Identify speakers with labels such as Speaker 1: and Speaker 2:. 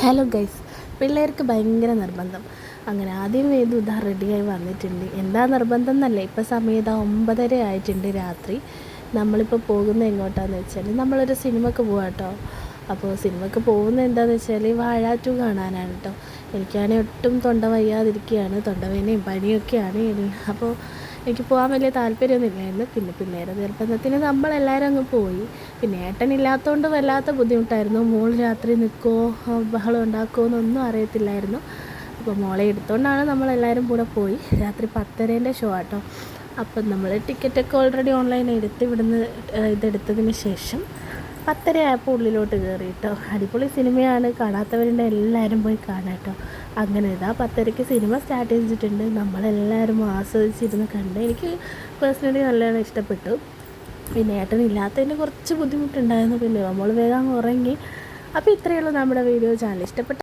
Speaker 1: Hello guys, പിള്ളേർക്ക് ഭയങ്കര നിർബന്ധം. അങ്ങനെ ആദ്യം ഇതാ റെഡിയായി വന്നിട്ടുണ്ട്. എന്താ നിർബന്ധം എന്നല്ലേ, ഇപ്പോൾ സമയം ഇതാ 9:30 ആയിട്ടുണ്ട് രാത്രി. നമ്മളിപ്പോൾ പോകുന്നത് എങ്ങോട്ടാന്ന് വെച്ചാൽ നമ്മളൊരു സിനിമക്ക് പോകാം കേട്ടോ. അപ്പോൾ സിനിമക്ക് പോകുന്നത് എന്താണെന്ന് വെച്ചാൽ വാഴ 2 കാണാനാണ് കേട്ടോ. എനിക്കാണെങ്കിൽ ഒട്ടും തൊണ്ട വയ്യാതിരിക്കുകയാണ്, തൊണ്ടവേദനയും പനിയൊക്കെയാണ്. അപ്പോൾ എനിക്ക് പോകാൻ വലിയ താല്പര്യമൊന്നുമില്ലായിരുന്നു. പിന്നെ പിള്ളേരെ നിർബന്ധത്തിന് നമ്മളെല്ലാവരും അങ്ങ് പോയി. പിന്നെ ഏട്ടനില്ലാത്തതുകൊണ്ട് വല്ലാത്ത ബുദ്ധിമുട്ടായിരുന്നു. മോൾ രാത്രി നിൽക്കുമോ ബഹളം ഉണ്ടാക്കുമോ എന്നൊന്നും അറിയത്തില്ലായിരുന്നു. അപ്പോൾ മോളെ എടുത്തുകൊണ്ടാണ് നമ്മളെല്ലാവരും കൂടെ പോയി. രാത്രി 10:30 ഷോ ആട്ടോ. അപ്പം നമ്മൾ ടിക്കറ്റൊക്കെ ഓൾറെഡി ഓൺലൈൻ എടുത്ത് ഇവിടുന്ന് ഇതെടുത്തതിന് ശേഷം 10:30 ആയപ്പോൾ ഉള്ളിലോട്ട് കയറി കേട്ടോ. അടിപൊളി സിനിമയാണ്, കാണാത്തവരുടെ എല്ലാവരും പോയി കാണാം കേട്ടോ. അങ്ങനെ ഇതാ 10:30 സിനിമ സ്റ്റാർട്ട് ചെയ്തിട്ടുണ്ട്. നമ്മളെല്ലാവരും ആസ്വദിച്ചിരുന്ന് കണ്ട്. എനിക്ക് പേഴ്സണലി നല്ലോണം ഇഷ്ടപ്പെട്ടു. പിന്നെ ഏട്ടനില്ലാത്തതിന് കുറച്ച് ബുദ്ധിമുട്ടുണ്ടായിരുന്നു. പിന്നെ നമ്മൾ വേഗം ഉറങ്ങി. അപ്പോൾ ഇത്രയേ ഉള്ളൂ നമ്മുടെ വീഡിയോ. ചാനൽ ഇഷ്ടപ്പെട്ട